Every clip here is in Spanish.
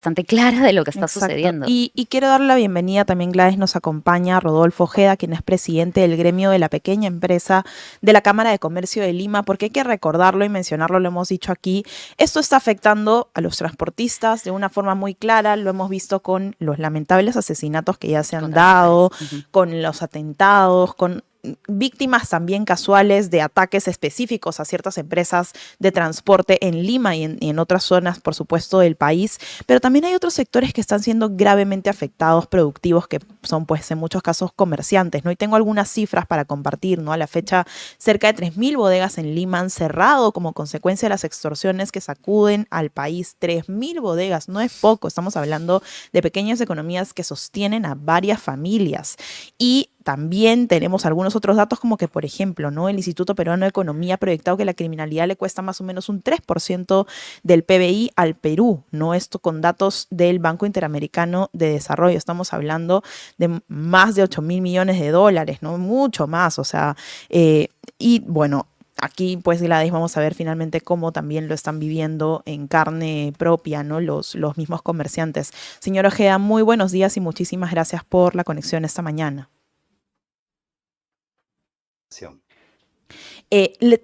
bastante clara de lo que está Exacto. sucediendo. Y quiero darle la bienvenida también, Gladys, nos acompaña Rodolfo Ojeda, quien es presidente del gremio de la pequeña empresa de la Cámara de Comercio de Lima, porque hay que recordarlo y mencionarlo, lo hemos dicho aquí, esto está afectando a los transportistas de una forma muy clara, lo hemos visto con los lamentables asesinatos que ya se han Contra dado, mujeres. Ujú. con los atentados, con víctimas también casuales de ataques específicos a ciertas empresas de transporte en Lima y en otras zonas, por supuesto, del país. Pero también hay otros sectores que están siendo gravemente afectados, productivos, que son pues en muchos casos comerciantes, ¿no? Y tengo algunas cifras para compartir, ¿no? A la fecha, cerca de 3.000 bodegas en Lima han cerrado como consecuencia de las extorsiones que sacuden al país. 3.000 bodegas, no es poco, estamos hablando de pequeñas economías que sostienen a varias familias. Y también tenemos algunos otros datos como que, por ejemplo, ¿no? El Instituto Peruano de Economía ha proyectado que la criminalidad le cuesta más o menos un 3% del PBI al Perú, ¿no? Esto con datos del Banco Interamericano de Desarrollo. Estamos hablando de más de 8.000 millones de dólares, ¿no? Mucho más, o sea, y bueno, aquí, pues, Gladys, vamos a ver finalmente cómo también lo están viviendo en carne propia, ¿no? Los mismos comerciantes. Señor Ojeda, muy buenos días y muchísimas gracias por la conexión esta mañana.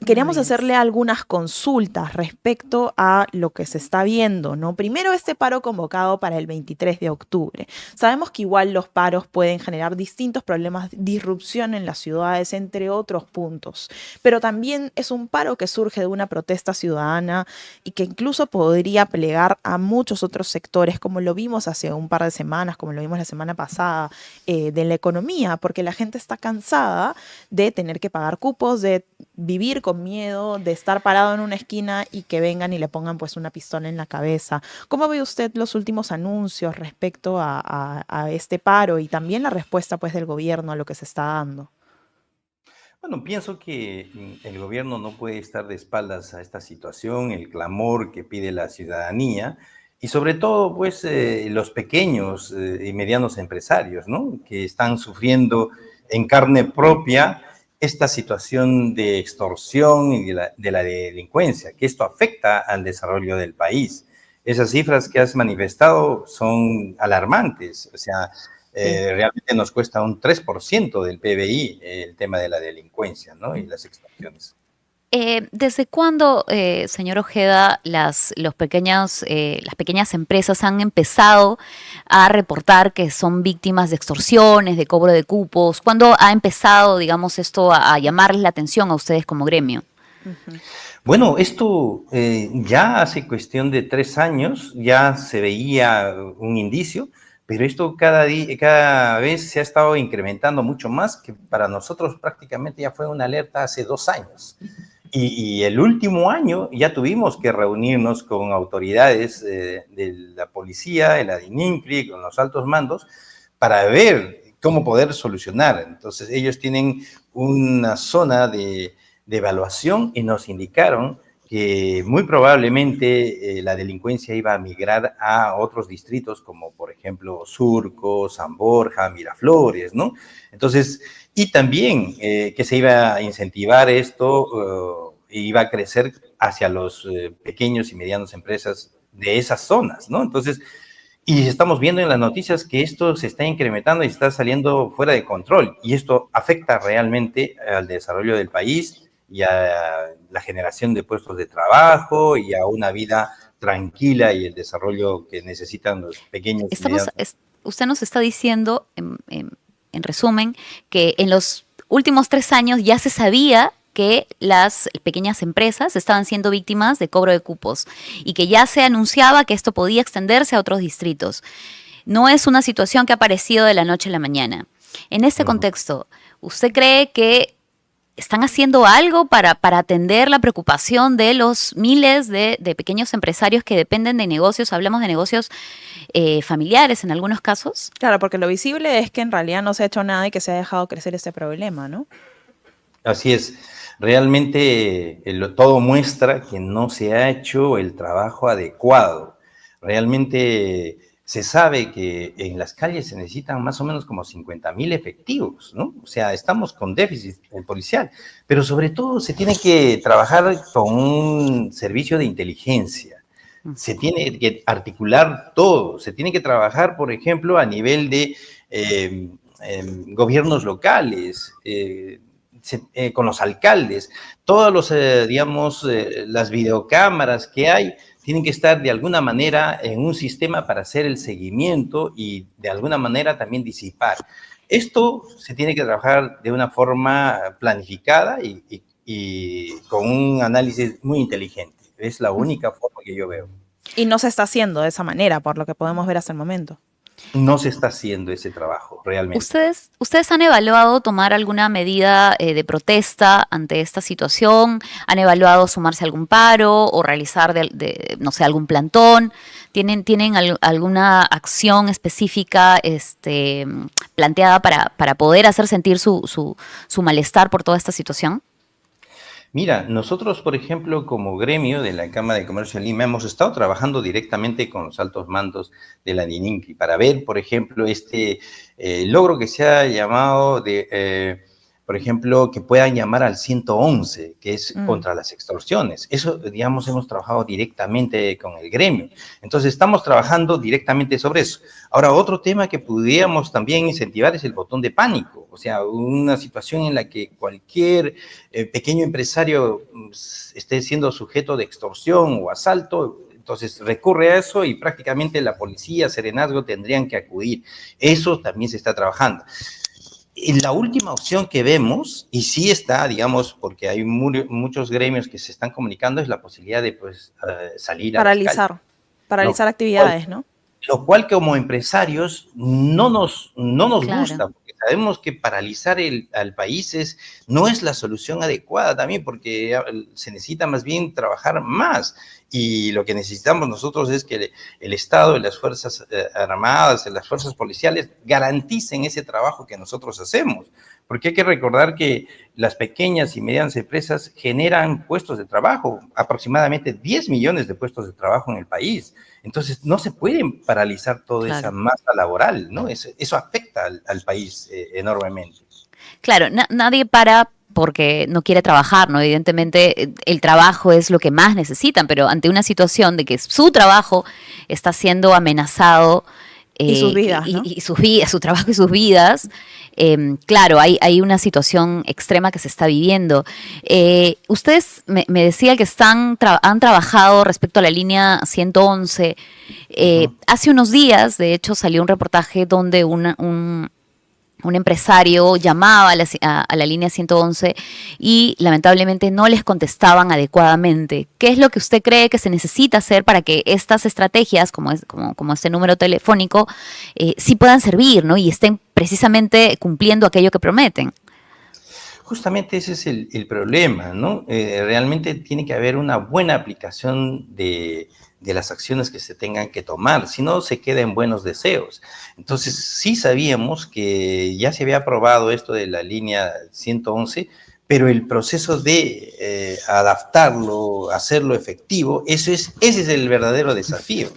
Queríamos hacerle algunas consultas respecto a lo que se está viendo, ¿no? Primero, este paro convocado para el 23 de octubre. Sabemos que igual los paros pueden generar distintos problemas, disrupción en las ciudades, entre otros puntos, pero también es un paro que surge de una protesta ciudadana y que incluso podría plegar a muchos otros sectores, como lo vimos hace un par de semanas, como lo vimos la semana pasada, de la economía, porque la gente está cansada de tener que pagar cupos, de vivir con miedo, de estar parado en una esquina y que vengan y le pongan pues una pistola en la cabeza. ¿Cómo ve usted los últimos anuncios respecto a este paro y también la respuesta pues del gobierno a lo que se está dando? Bueno, pienso que el gobierno no puede estar de espaldas a esta situación, el clamor que pide la ciudadanía y sobre todo, pues, los pequeños y medianos empresarios, ¿no? Que están sufriendo en carne propia esta situación de extorsión y de la delincuencia, que esto afecta al desarrollo del país. Esas cifras que has manifestado son alarmantes, o sea, Sí. realmente nos cuesta un 3% del PBI el tema de la delincuencia, ¿no? Y las extorsiones. ¿Desde cuándo, señor Ojeda, las pequeñas empresas han empezado a reportar que son víctimas de extorsiones, de cobro de cupos? ¿Cuándo ha empezado, digamos, esto a llamarles la atención a ustedes como gremio? Ujú. Bueno, esto ya hace cuestión de 3 años ya se veía un indicio, pero esto cada vez se ha estado incrementando mucho más, que para nosotros prácticamente ya fue una alerta hace 2 años. Y el último año ya tuvimos que reunirnos con autoridades de la policía, de la DININCRI, con los altos mandos, para ver cómo poder solucionar. Entonces ellos tienen una zona de evaluación y nos indicaron que muy probablemente la delincuencia iba a migrar a otros distritos como por ejemplo Surco, San Borja, Miraflores, ¿no? Entonces, y también que se iba a incentivar esto, iba a crecer hacia los pequeños y medianos empresas de esas zonas, ¿no? Entonces, y estamos viendo en las noticias que esto se está incrementando y está saliendo fuera de control. Y esto afecta realmente al desarrollo del país y a la generación de puestos de trabajo y a una vida tranquila y el desarrollo que necesitan los pequeños y medianos. Usted nos está diciendo, en resumen, que en los últimos 3 años ya se sabía que las pequeñas empresas estaban siendo víctimas de cobro de cupos y que ya se anunciaba que esto podía extenderse a otros distritos. No es una situación que ha aparecido de la noche a la mañana. En este contexto, ¿usted cree que están haciendo algo para atender la preocupación de los miles de pequeños empresarios que dependen de negocios? Hablamos de negocios familiares en algunos casos. Claro, porque lo visible es que en realidad no se ha hecho nada y que se ha dejado crecer este problema, ¿no? Así es. Realmente todo muestra que no se ha hecho el trabajo adecuado. Realmente se sabe que en las calles se necesitan más o menos como 50,000 efectivos, ¿no? O sea, estamos con déficit policial, pero sobre todo se tiene que trabajar con un servicio de inteligencia. Se tiene que articular todo, se tiene que trabajar, por ejemplo, a nivel de gobiernos locales, con los alcaldes, todos los, digamos, las videocámaras que hay tienen que estar de alguna manera en un sistema para hacer el seguimiento y de alguna manera también disipar. Esto se tiene que trabajar de una forma planificada y con un análisis muy inteligente. Es la única forma que yo veo. Y no se está haciendo de esa manera, por lo que podemos ver hasta el momento. No se está haciendo ese trabajo realmente. ¿Ustedes han evaluado tomar alguna medida de protesta ante esta situación? ¿Han evaluado sumarse a algún paro o realizar, no sé, algún plantón? ¿Tienen alguna acción específica planteada para poder hacer sentir su malestar por toda esta situación? Mira, nosotros, por ejemplo, como gremio de la Cámara de Comercio de Lima, hemos estado trabajando directamente con los altos mandos de la DININCRI para ver, por ejemplo, este logro que se ha llamado por ejemplo, que puedan llamar al 111, que es contra las extorsiones. Eso, digamos, hemos trabajado directamente con el gremio. Entonces, estamos trabajando directamente sobre eso. Ahora, otro tema que pudiéramos también incentivar es el botón de pánico. O sea, una situación en la que cualquier pequeño empresario esté siendo sujeto de extorsión o asalto, entonces recurre a eso y prácticamente la policía, Serenazgo tendrían que acudir. Eso también se está trabajando. Y la última opción que vemos, y sí está, digamos, porque hay muchos gremios que se están comunicando, es la posibilidad de pues, salir a las calles. Paralizar actividades, ¿no? Lo cual como empresarios no nos Claro. gusta, porque sabemos que paralizar al país no es la solución adecuada también, porque se necesita más bien trabajar más. Y lo que necesitamos nosotros es que el Estado y las Fuerzas Armadas, las Fuerzas Policiales garanticen ese trabajo que nosotros hacemos. Porque hay que recordar que las pequeñas y medianas empresas generan puestos de trabajo, aproximadamente 10 millones de puestos de trabajo en el país. Entonces, no se puede paralizar toda esa masa laboral, ¿no? Eso afecta al país enormemente. Claro, nadie para porque no quiere trabajar, ¿no? Evidentemente el trabajo es lo que más necesitan, pero ante una situación de que su trabajo está siendo amenazado y sus vidas, ¿no? y sus vidas, su trabajo y sus vidas, claro, hay una situación extrema que se está viviendo. Ustedes me decían que han trabajado respecto a la línea 111. Hace unos días, de hecho, salió un reportaje donde un empresario llamaba a la línea 111 y lamentablemente no les contestaban adecuadamente. ¿Qué es lo que usted cree que se necesita hacer para que estas estrategias, como este número telefónico, sí puedan servir, ¿no? Y estén precisamente cumpliendo aquello que prometen? Justamente ese es el problema, ¿no? Realmente tiene que haber una buena aplicación de las acciones que se tengan que tomar, si no se queda en buenos deseos. Entonces, sí sabíamos que ya se había aprobado esto de la línea 111, pero el proceso de adaptarlo, hacerlo efectivo, ese es el verdadero desafío,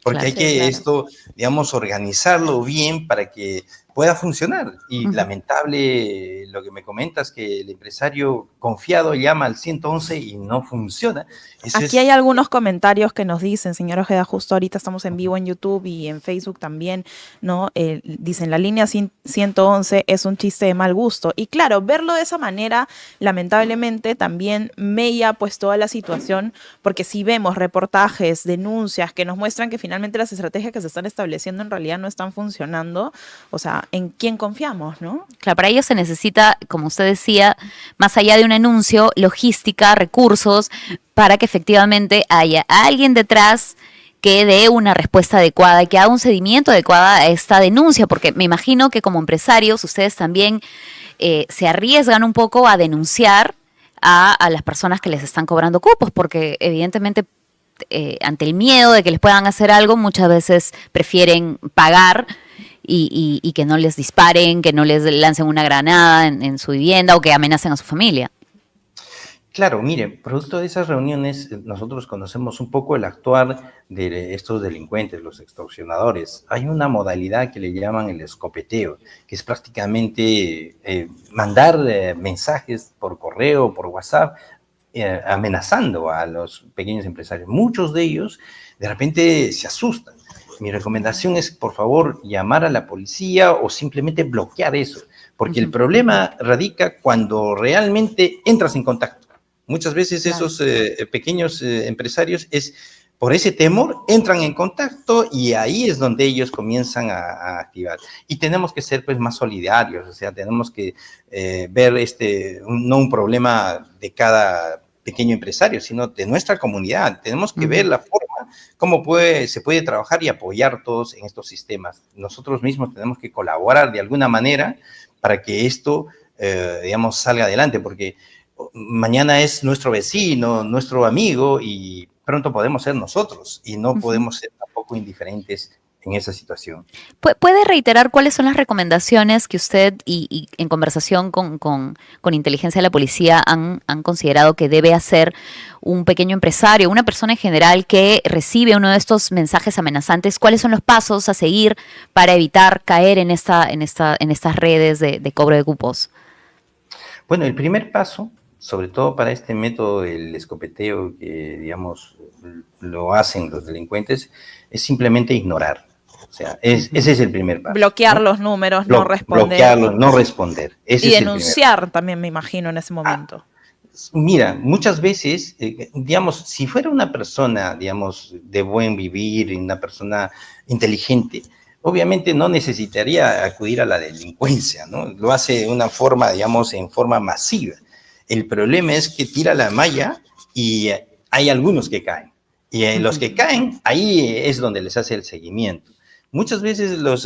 porque hay que esto, digamos, organizarlo bien para que pueda funcionar. Y lamentable lo que me comentas, que el empresario confiado llama al 111 y no funciona. Aquí hay algunos comentarios que nos dicen, señor Ojeda, justo ahorita estamos en vivo en YouTube y en Facebook también, ¿no? Dicen, la línea 111 es un chiste de mal gusto. Y claro, verlo de esa manera, lamentablemente, también mella pues toda la situación, porque si vemos reportajes, denuncias que nos muestran que finalmente las estrategias que se están estableciendo en realidad no están funcionando, o sea, ¿en quién confiamos, no? Claro, para ello se necesita, como usted decía, más allá de un anuncio, logística, recursos, para que efectivamente haya alguien detrás que dé una respuesta adecuada y que haga un seguimiento adecuado a esta denuncia, porque me imagino que como empresarios ustedes también se arriesgan un poco a denunciar a las personas que les están cobrando cupos, porque evidentemente ante el miedo de que les puedan hacer algo, muchas veces prefieren pagar y que no les disparen, que no les lancen una granada en su vivienda o que amenacen a su familia. Claro, mire, producto de esas reuniones, nosotros conocemos un poco el actuar de estos delincuentes, los extorsionadores. Hay una modalidad que le llaman el escopeteo, que es prácticamente mandar mensajes por correo, por WhatsApp, amenazando a los pequeños empresarios. Muchos de ellos de repente se asustan. Mi recomendación es, por favor, llamar a la policía o simplemente bloquear eso, porque el problema radica cuando realmente entras en contacto. Muchas veces esos pequeños empresarios por ese temor entran en contacto y ahí es donde ellos comienzan a activar. Y tenemos que ser pues más solidarios, o sea, tenemos que ver no un problema de cada pequeño empresario, sino de nuestra comunidad. Tenemos que ver la forma cómo se puede trabajar y apoyar todos en estos sistemas. Nosotros mismos tenemos que colaborar de alguna manera para que esto, digamos, salga adelante, porque mañana es nuestro vecino, nuestro amigo, y pronto podemos ser nosotros, y no podemos ser tampoco indiferentes en esa situación. ¿Puede reiterar cuáles son las recomendaciones que usted y en conversación con inteligencia de la policía han considerado que debe hacer un pequeño empresario, una persona en general que recibe uno de estos mensajes amenazantes? ¿Cuáles son los pasos a seguir para evitar caer en estas redes de cobro de cupos? Bueno, el primer paso, sobre todo para este método del escopeteo que, digamos, lo hacen los delincuentes, es simplemente ignorar. O sea, ese es el primer paso. Bloquear los números, no responder. Bloquearlos, no responder. Y denunciar también, me imagino, en ese momento. Mira, muchas veces, digamos, si fuera una persona, digamos, de buen vivir, una persona inteligente, obviamente no necesitaría acudir a la delincuencia, ¿no? Lo hace de una forma, digamos, en forma masiva. El problema es que tira la malla y hay algunos que caen. Y los que caen, ahí es donde les hace el seguimiento. Muchas veces los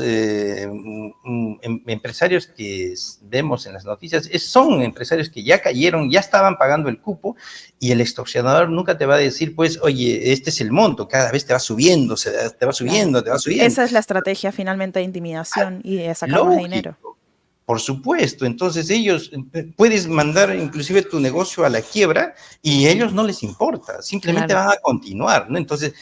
empresarios que vemos en las noticias son empresarios que ya cayeron, ya estaban pagando el cupo, y el extorsionador nunca te va a decir, pues, oye, este es el monto, cada vez te va subiendo, te va subiendo, te va subiendo. Esa es la estrategia finalmente de intimidación y de sacar más dinero. Por supuesto, entonces ellos, puedes mandar inclusive tu negocio a la quiebra y a ellos no les importa, simplemente van a continuar, ¿no? Entonces,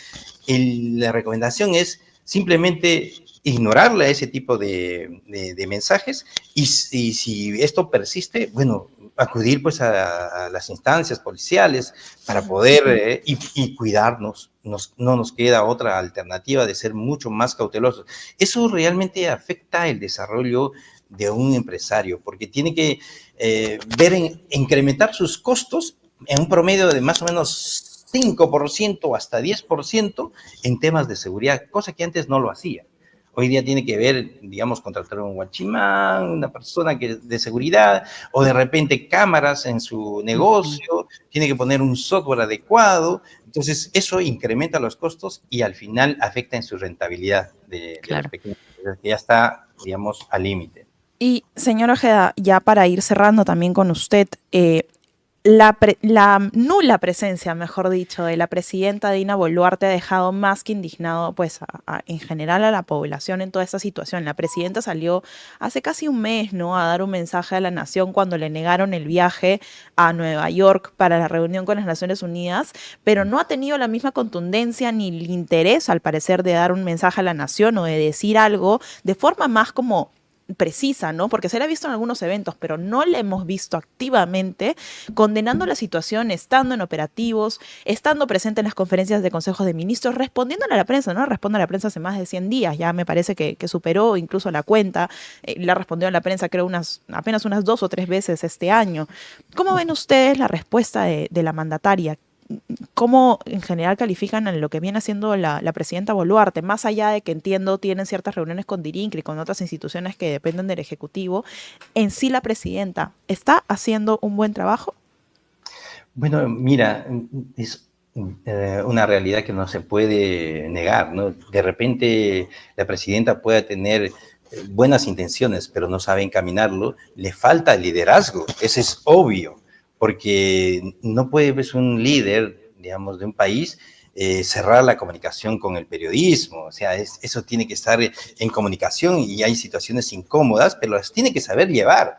la recomendación es simplemente ignorarle a ese tipo de mensajes, y si esto persiste, bueno, acudir pues a las instancias policiales para poder y cuidarnos. No nos queda otra alternativa de ser mucho más cautelosos. Eso realmente afecta el desarrollo de un empresario, porque tiene que incrementar sus costos en un promedio de más o menos 5% hasta 10% en temas de seguridad, cosa que antes no lo hacía. Hoy día tiene que ver, digamos, contratar un guachimán, una persona de seguridad, o de repente cámaras en su negocio, tiene que poner un software adecuado. Entonces, eso incrementa los costos y al final afecta en su rentabilidad de los pequeños, que ya está, digamos, al límite. Y, señor Ojeda, ya para ir cerrando también con usted, la nula presencia, mejor dicho, de la presidenta Dina Boluarte ha dejado más que indignado, pues, en general a la población en toda esta situación. La presidenta salió hace casi un mes, ¿no?, a dar un mensaje a la nación cuando le negaron el viaje a Nueva York para la reunión con las Naciones Unidas, pero no ha tenido la misma contundencia ni el interés, al parecer, de dar un mensaje a la nación o de decir algo de forma más como precisa, ¿no? Porque se la ha visto en algunos eventos, pero no la hemos visto activamente condenando la situación, estando en operativos, estando presente en las conferencias de consejos de ministros, respondiéndole a la prensa, ¿no? Responde a la prensa hace más de 100 días, ya me parece que superó incluso la cuenta, le ha respondido a la prensa creo apenas unas 2 o 3 veces este año. ¿Cómo ven ustedes la respuesta de la mandataria? ¿Cómo en general califican en lo que viene haciendo la presidenta Boluarte? Más allá de que entiendo tienen ciertas reuniones con Dirincre y con otras instituciones que dependen del Ejecutivo, en sí la presidenta, ¿está haciendo un buen trabajo? Bueno, mira, es una realidad que no se puede negar, ¿no? De repente la presidenta puede tener buenas intenciones, pero no sabe encaminarlo, le falta liderazgo, eso es obvio, porque no puede pues, un líder, digamos, de un país cerrar la comunicación con el periodismo. O sea, eso tiene que estar en comunicación, y hay situaciones incómodas, pero las tiene que saber llevar.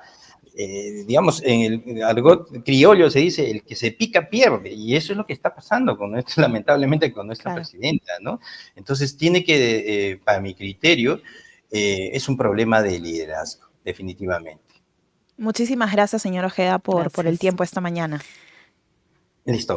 Digamos, en el argot criollo se dice, el que se pica pierde, y eso es lo que está pasando lamentablemente con nuestra presidenta, ¿no? Entonces tiene que, para mi criterio, es un problema de liderazgo, definitivamente. Muchísimas gracias, señor Ojeda, por el tiempo esta mañana. Listo.